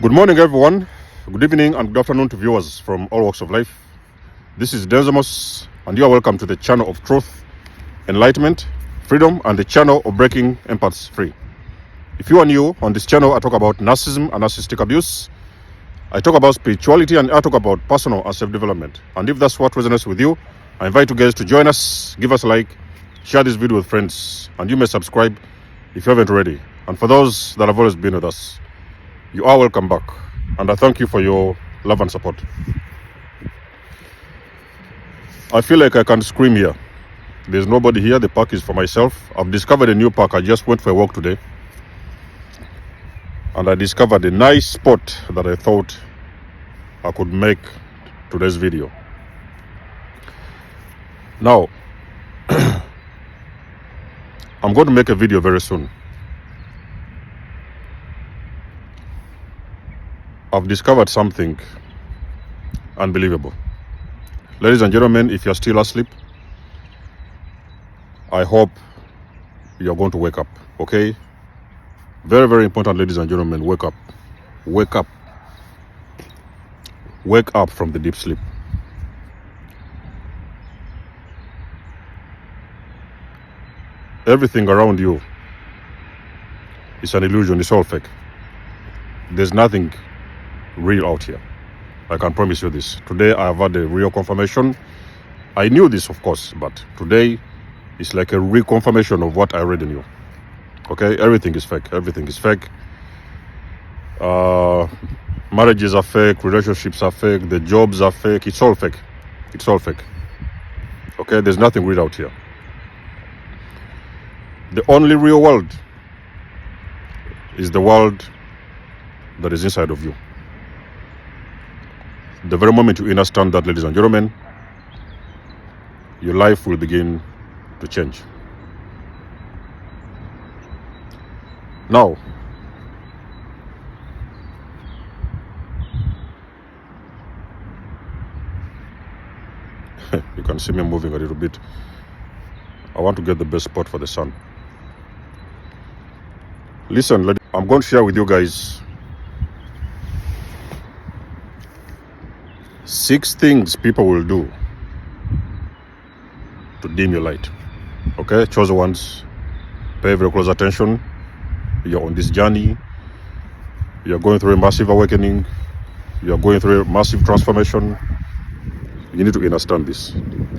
Good morning, everyone. Good evening and good afternoon to viewers from all walks of life. This is nikymus, and you are welcome to the channel of truth, enlightenment, freedom, and the channel of breaking empaths free. If you are new on this channel, I talk about narcissism and narcissistic abuse. I talk about spirituality, and I talk about personal and self-development. And if that's what resonates with you, I invite you guys to join us, give us a like, share this video with friends, and you may subscribe if you haven't already. And for those that have always been with us, you are welcome back, and I thank you for your love and support. I feel like I can scream here. There's nobody here. The park is for myself. I've discovered a new park. I just went for a walk today, and I discovered a nice spot that I thought I could make today's video. Now, I'm going to make a video very soon. I've discovered something unbelievable. Ladies and gentlemen, if you're still asleep, I hope you're going to wake up, okay? Very, very important, ladies and gentlemen, wake up. Wake up. Wake up from the deep sleep. Everything around you is an illusion, it's all fake. There's nothing real out here. I can promise you this. Today I have had a real confirmation. I knew this, of course, but today it's like a reconfirmation of what I already knew. Okay, everything is fake. Everything is fake. Marriages are fake, relationships are fake, the jobs are fake. It's all fake. It's all fake. Okay, there's nothing real out here. The only real world is the world that is inside of you. The very moment you understand that, ladies and gentlemen, your life will begin to change. Now, you can see me moving a little bit. I want to get the best spot for the sun. Listen, I'm going to share with you guys 6 things people will do to dim your light. Okay, chosen ones, pay very close attention. You're on this journey. You're going through a massive awakening. You're going through a massive transformation. You need to understand this.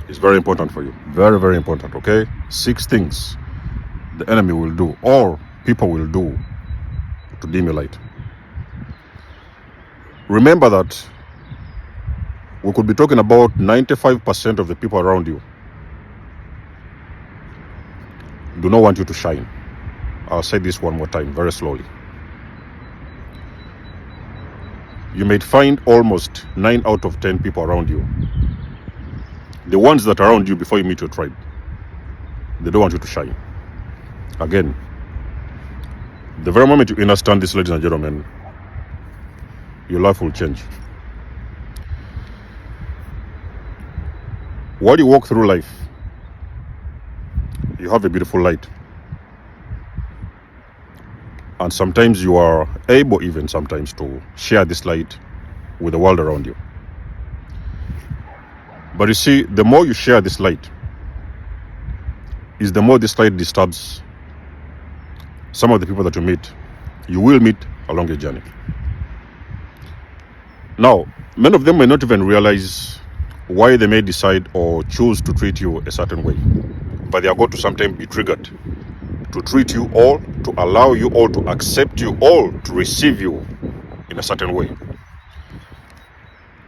It's very important for you. Very, very important, okay? 6 things the enemy will do, or people will do, to dim your light. Remember that we could be talking about 95% of the people around you do not want you to shine. I'll say this one more time, very slowly. You may find almost 9 out of 10 people around you, the ones that are around you before you meet your tribe, they don't want you to shine. Again, the very moment you understand this, ladies and gentlemen, your life will change. While you walk through life, you have a beautiful light. And sometimes you are able even sometimes to share this light with the world around you. But you see, the more you share this light, is the more this light disturbs some of the people that you will meet along your journey. Now, many of them may not even realize why they may decide or choose to treat you a certain way, but they are going to sometimes be triggered to treat you all, to allow you all, to accept you all, to receive you in a certain way.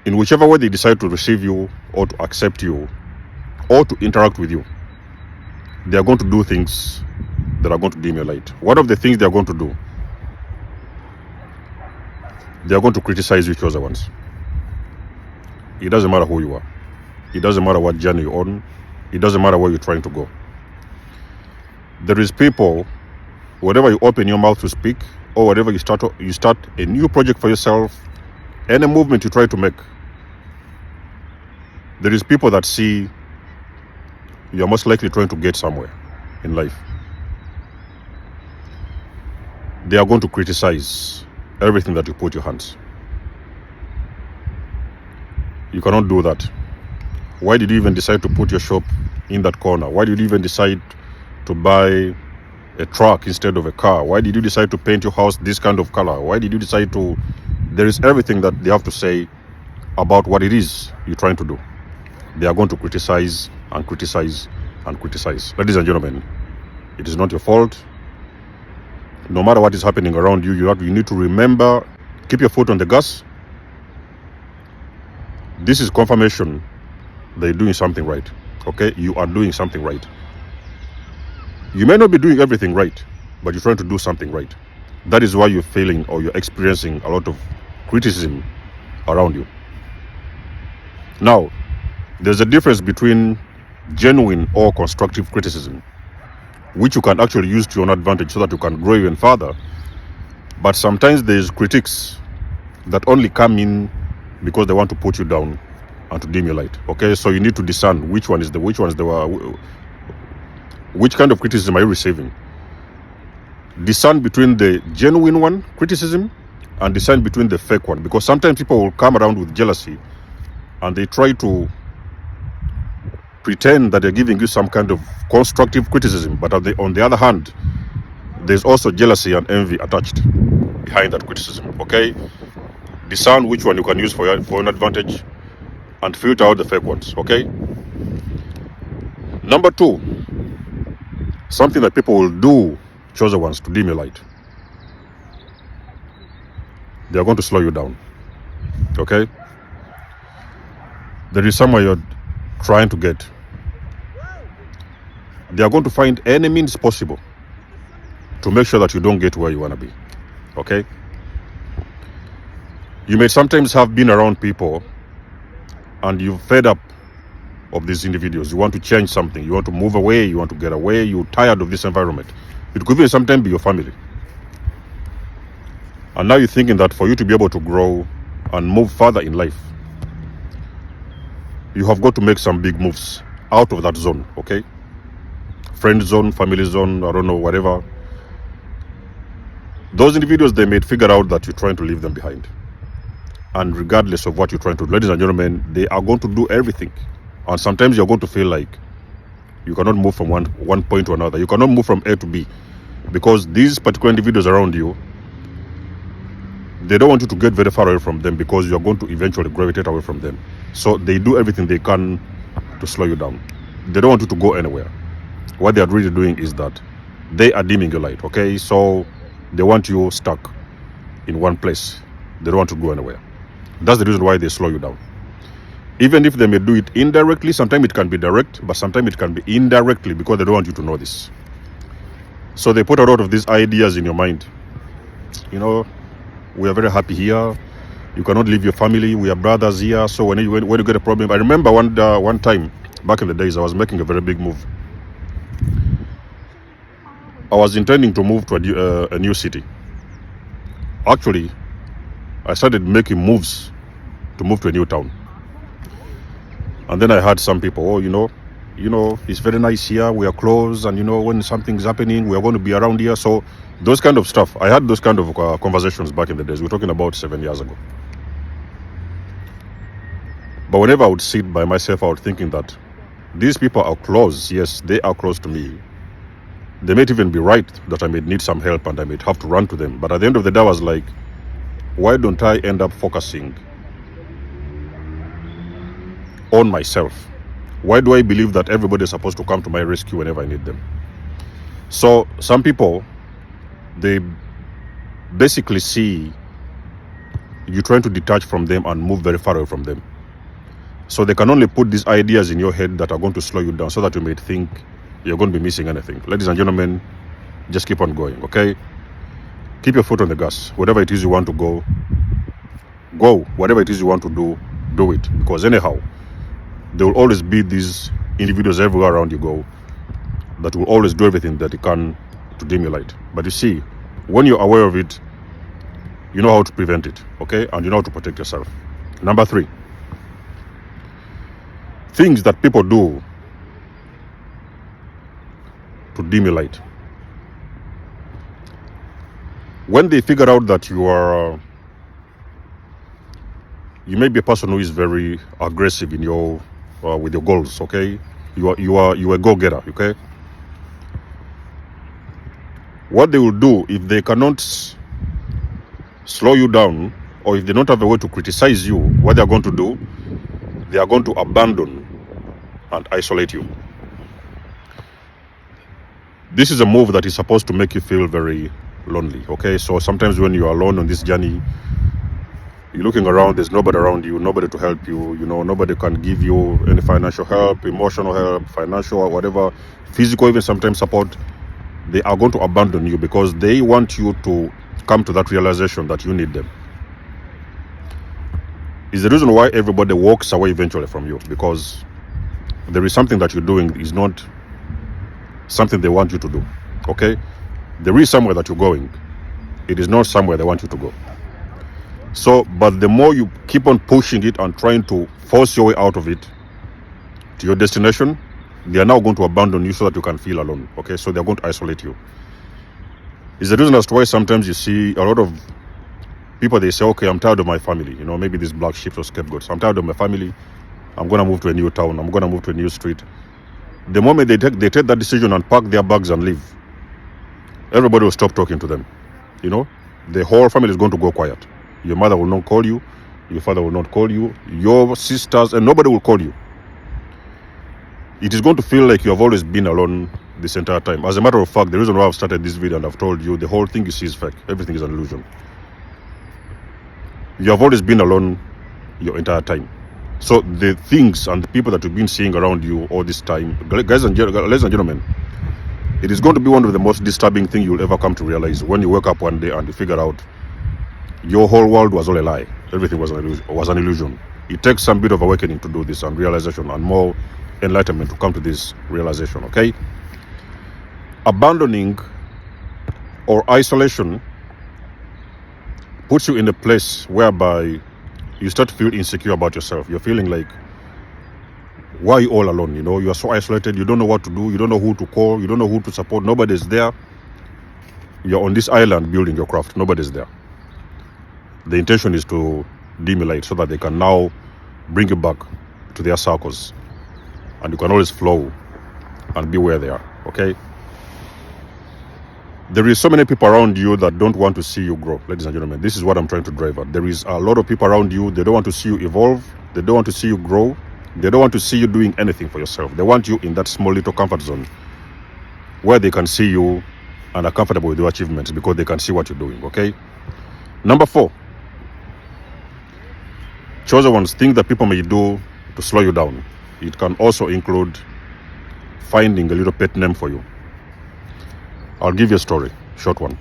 In whichever way they decide to receive you or to accept you or to interact with you, they are going to do things that are going to dim your light. One of the things they are going to do, they are going to criticize you, chosen ones. It doesn't matter who you are. It doesn't matter what journey you're on. It doesn't matter where you're trying to go. There is people, whenever you open your mouth to speak, or whatever you start a new project for yourself, any movement you try to make, there is people that see you're most likely trying to get somewhere in life. They are going to criticize everything that you put your hands. You cannot do that. Why did you even decide to put your shop in that corner? Why did you even decide to buy a truck instead of a car? Why did you decide to paint your house this kind of color? Why did you decide to... There is everything that they have to say about what it is you're trying to do. They are going to criticize and criticize and criticize. Ladies and gentlemen, it is not your fault. No matter what is happening around you, you need to remember, keep your foot on the gas. This is confirmation that you're doing something right. Okay? You are doing something right. You may not be doing everything right, but you're trying to do something right. That is why you're failing or you're experiencing a lot of criticism around you. Now, there's a difference between genuine or constructive criticism, which you can actually use to your own advantage so that you can grow even further. But sometimes there's critiques that only come in because they want to put you down and to dim your light. Okay, so you need to discern which kind of criticism are you receiving. Discern between the genuine one, criticism, and discern between the fake one, because sometimes people will come around with jealousy and they try to pretend that they're giving you some kind of constructive criticism, but on the other hand, there's also jealousy and envy attached behind that criticism. Okay, discern which one you can use for your advantage and filter out the fake ones. Okay. Number 2, something that people will do, chosen ones, to dim your light. They are going to slow you down. Okay. There is somewhere you're trying to get. They are going to find any means possible to make sure that you don't get where you want to be. Okay? You may sometimes have been around people and you're fed up of these individuals. You want to change something. You want to move away. You want to get away. You're tired of this environment. It could even sometimes be your family. And now you're thinking that for you to be able to grow and move further in life, you have got to make some big moves out of that zone. Okay? Friend zone, family zone, I don't know, whatever. Those individuals, they may figure out that you're trying to leave them behind. And regardless of what you're trying to do, ladies and gentlemen, they are going to do everything. And sometimes you're going to feel like you cannot move from one point to another. You cannot move from A to B. Because these particular individuals around you, they don't want you to get very far away from them, because you're going to eventually gravitate away from them. So they do everything they can to slow you down. They don't want you to go anywhere. What they are really doing is that they are dimming your light. Okay, so they want you stuck in one place. They don't want to go anywhere. That's the reason why they slow you down. Even if they may do it indirectly, sometimes it can be direct, but sometimes it can be indirectly, because they don't want you to know this. So they put a lot of these ideas in your mind. You know, we are very happy here. You cannot leave your family. We are brothers here. So when you get a problem, I remember one time back in the days, I was making a very big move. I was intending to move to a new city. Actually, I started making moves to move to a new town. And then I heard some people, oh, you know, it's very nice here. We are close. And, when something's happening, we are going to be around here. So those kind of stuff, I had those kind of conversations back in the days. We're talking about 7 years ago. But whenever I would sit by myself, I would thinking that these people are close. Yes, they are close to me. They might even be right that I may need some help and I may have to run to them. But at the end of the day, I was like, why don't I end up focusing on myself? Why do I believe that everybody is supposed to come to my rescue whenever I need them? So some people, they basically see you trying to detach from them and move very far away from them. So they can only put these ideas in your head that are going to slow you down, so that you may think you're going to be missing anything. Ladies and gentlemen, just keep on going, okay? Keep your foot on the gas. Whatever it is you want to go. Whatever it is you want to do it. Because anyhow, there will always be these individuals everywhere around you go that will always do everything that they can to dim your light. But you see, when you're aware of it, you know how to prevent it, okay? And you know how to protect yourself. Number 3, things that people do to dim your light. When they figure out that you are, you may be a person who is very aggressive in your with your goals. Okay, you are a go-getter. Okay, what they will do if they cannot slow you down, or if they don't have a way to criticize you, what they are going to do, they are going to abandon and isolate you. This is a move that is supposed to make you feel very lonely. Okay, so sometimes when you are alone on this journey, you're looking around, there's nobody around you, nobody to help you, nobody can give you any financial help, emotional help, financial, whatever, physical, even sometimes support. They are going to abandon you because they want you to come to that realization that you need them. Is the reason why everybody walks away eventually from you, because there is something that you're doing is not something they want you to do. Okay, there is somewhere that you're going, it is not somewhere they want you to go. So, but the more you keep on pushing it and trying to force your way out of it to your destination, they are now going to abandon you so that you can feel alone. Okay, so they're going to isolate you. Is the reason as to why sometimes you see a lot of people, they say, okay, I'm tired of my family, maybe these black sheep or scapegoats. I'm tired of my family, I'm going to move to a new town, I'm going to move to a new street. The moment they take that decision and pack their bags and leave, everybody will stop talking to them. The whole family is going to go quiet. Your mother will not call you, your father will not call you, your sisters, and nobody will call you. It is going to feel like you have always been alone this entire time. As a matter of fact, the reason why I've started this video and I've told you, the whole thing you see is fake. Everything is an illusion. You have always been alone your entire time. So the things and the people that you've been seeing around you all this time, ladies and gentlemen, it is going to be one of the most disturbing things you'll ever come to realize when you wake up one day and you figure out your whole world was all a lie. Everything was an illusion. It takes some bit of awakening to do this, and realization, and more enlightenment to come to this realization. Okay, abandoning or isolation puts you in a place whereby you start to feel insecure about yourself. You're feeling like, why are you all alone? You are so isolated, you don't know what to do, you don't know who to call, you don't know who to support, nobody's there. You're on this island building your craft, nobody's there. The intention is to dim your light so that they can now bring you back to their circles, and you can always flow and be where they are. Okay, there is so many people around you that don't want to see you grow. Ladies and gentlemen, this is what I'm trying to drive at. There is a lot of people around you, they don't want to see you evolve, they don't want to see you grow, they don't want to see you doing anything for yourself. They want you in that small little comfort zone where they can see you and are comfortable with your achievements because they can see what you're doing. Okay, number 4, chosen ones, things that people may do to slow you down. It can also include finding a little pet name for you. I'll give you a story, short one.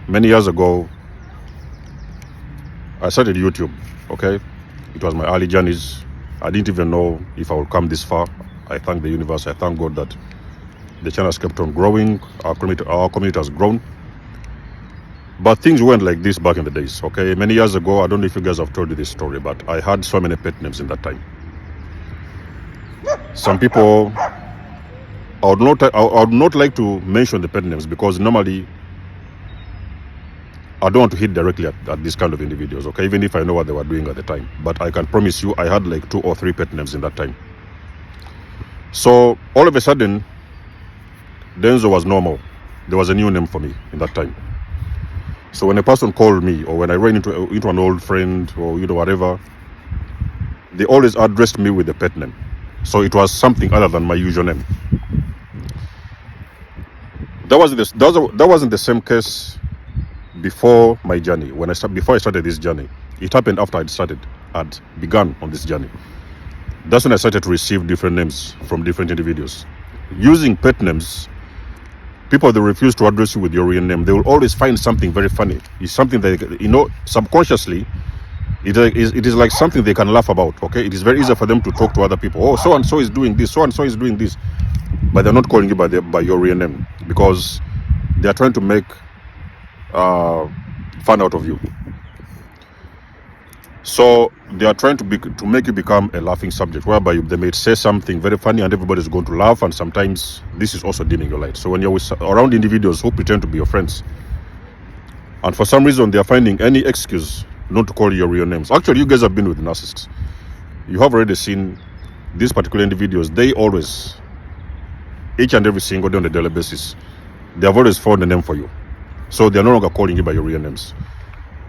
Many years ago, I started YouTube. Okay, it was my early journeys. I didn't even know if I would come this far. I thank the universe, I thank God that the channel has kept on growing. Our community has grown. But things weren't like this back in the days. Okay, many years ago, I don't know if you guys have told you this story, but I had so many pet names in that time. Some people, I would not like to mention the pet names because normally I don't want to hit directly at these kind of individuals. Okay, even if I know what they were doing at the time. But I can promise you, I had like 2 or 3 pet names in that time. So all of a sudden, Denzo was normal. There was a new name for me in that time. So when a person called me, or when I ran into an old friend, or whatever, they always addressed me with a pet name. So it was something other than my usual name. That wasn't the same case before my journey. Before I started this journey, it happened after I'd begun on this journey. That's when I started to receive different names from different individuals. Using pet names, people, they refuse to address you with your real name. They will always find something very funny. It's something that, subconsciously, it is like something they can laugh about. Okay, it is very easy for them to talk to other people. Oh, so and so is doing this, so and so is doing this, but they're not calling you by your real name because they are trying to make fun out of you. So they are trying to make you become a laughing subject, whereby they may say something very funny and everybody's going to laugh, and sometimes this is also dimming your light. So when you're around individuals who pretend to be your friends, And for some reason, they are finding any excuse not to call your real names. Actually, you guys have been with narcissists. You have already seen these particular individuals. They always, each and every single day on a daily basis, they have always found a name for you. So they are no longer calling you by your real names.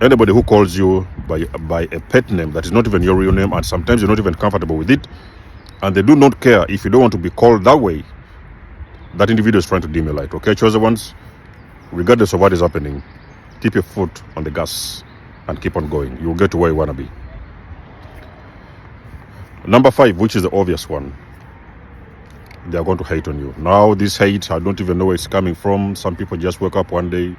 Anybody who calls you by a pet name that is not even your real name, and sometimes you're not even comfortable with it, and they do not care if you don't want to be called that way, that individual is trying to dim your light. Okay, chosen ones, regardless of what is happening, keep your foot on the gas and keep on going. You'll get to where you want to be. Number 5, which is the obvious one, they are going to hate on you. Now, this hate, I don't even know where it's coming from. Some people just wake up one day,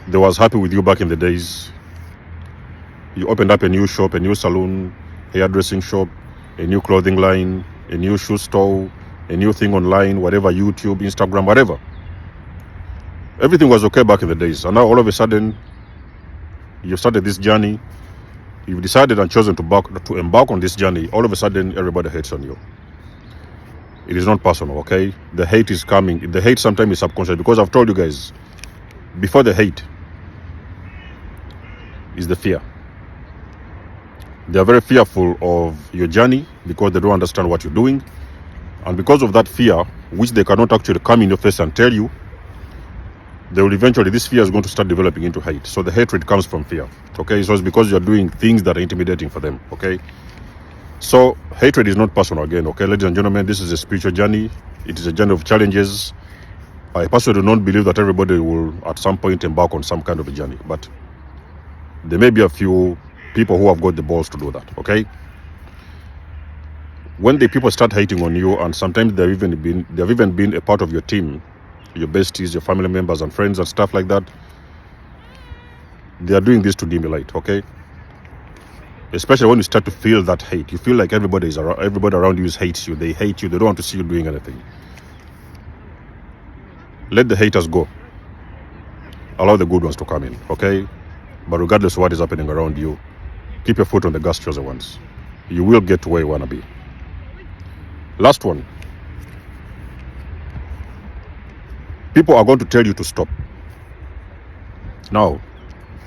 they was happy with you back in the days. You opened up a new shop, a new salon, hairdressing shop, a new clothing line, a new shoe store, a new thing online, whatever, YouTube, Instagram, whatever. Everything was okay back in the days. And now all of a sudden, you started this journey. You've decided and chosen to embark on this journey. All of a sudden, everybody hates on you. It is not personal, okay? The hate is coming. The hate sometimes is subconscious, because I've told you guys, before the hate is the fear. They are very fearful of your journey because they don't understand what you're doing. And because of that fear, which they cannot actually come in your face and tell you, they will eventually, this fear is going to start developing into hate. So the hatred comes from fear, okay? So it's because you're doing things that are intimidating for them, okay? So hatred is not personal again, okay? Ladies and gentlemen, this is a spiritual journey. It is a journey of challenges. I personally do not believe that everybody will at some point embark on some kind of a journey, but there may be a few people who have got the balls to do that, okay? When the people start hating on you, and sometimes they've even been a part of your team, your besties, your family members and friends and stuff like that, they are doing this to dim your light, okay? Especially when you start to feel that hate. You feel like everybody around you hates you. They hate you. They don't want to see you doing anything. Let the haters go. Allow the good ones to come in, okay? But regardless of what is happening around you, keep your foot on the gas, chosen ones. You will get to where you want to be. Last one. People are going to tell you to stop. Now,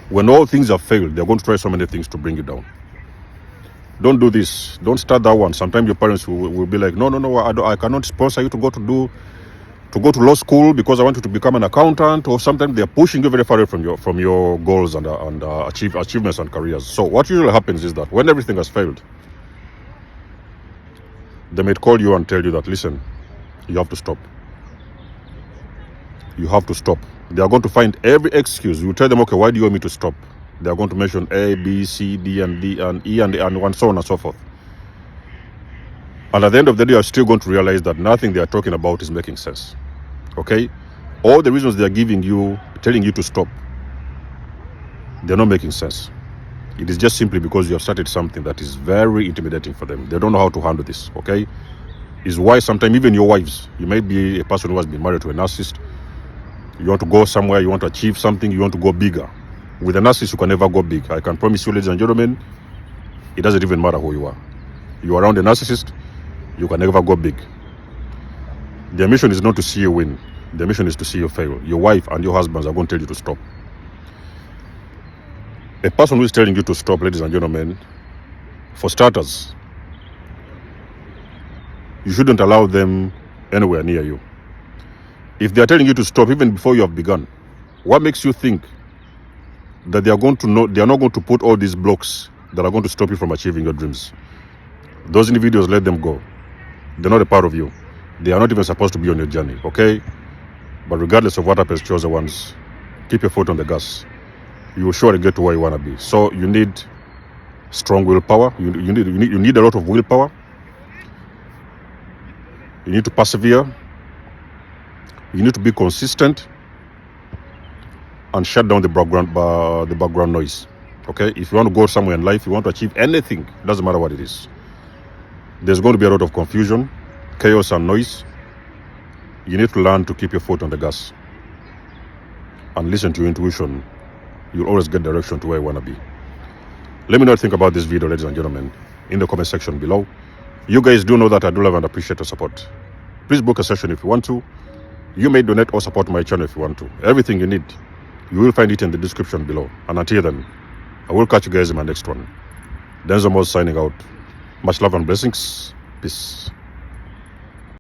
when all things have failed, they're going to try so many things to bring you down. Don't do this. Don't start that one. Sometimes your parents will be like, no, I cannot sponsor you to go to law school because I want you to become an accountant. Or sometimes they're pushing you very far away from your goals and achievements and careers. So what usually happens is that when everything has failed, they might call you and tell you that, listen, you have to stop. You have to stop. They are going to find every excuse. You tell them, okay, why do you want me to stop? They are going to mention A, B, C, D, and D, and E, and so on and so forth. And at the end of the day, you're still going to realize that nothing they are talking about is making sense. Okay? All the reasons they are giving you, telling you to stop, they're not making sense. It is just simply because you have started something that is very intimidating for them. They don't know how to handle this, okay? Is why sometimes even your wives, you might be a person who has been married to a narcissist, you want to go somewhere, you want to achieve something, you want to go bigger. With a narcissist, you can never go big. I can promise you, ladies and gentlemen, it doesn't even matter who you are. You are around a narcissist, you can never go big. Their mission is not to see you win. Their mission is to see you fail. Your wife and your husbands are going to tell you to stop. A person who is telling you to stop, ladies and gentlemen, for starters, you shouldn't allow them anywhere near you. If they are telling you to stop even before you have begun, what makes you think that they are not going to put all these blocks that are going to stop you from achieving your dreams? Those individuals, let them go. They're not a part of you. They are not even supposed to be on your journey, okay? But regardless of what happens, chosen ones, keep your foot on the gas. You will surely get to where you want to be. So you need strong willpower. You need a lot of willpower. You need to persevere. You need to be consistent and shut down the background noise. Okay? If you want to go somewhere in life, you want to achieve anything, doesn't matter what it is, there's going to be a lot of confusion, chaos and noise. You need to learn to keep your foot on the gas and listen to your intuition. You'll always get direction to where you want to be. Let me know what you think about this video, ladies and gentlemen, in the comment section below. You guys do know that I do love and appreciate your support. Please book a session if you want to. You may donate or support my channel if you want to. Everything you need, you will find it in the description below. And until then, I will catch you guys in my next one. Nikymus signing out. Much love and blessings. Peace.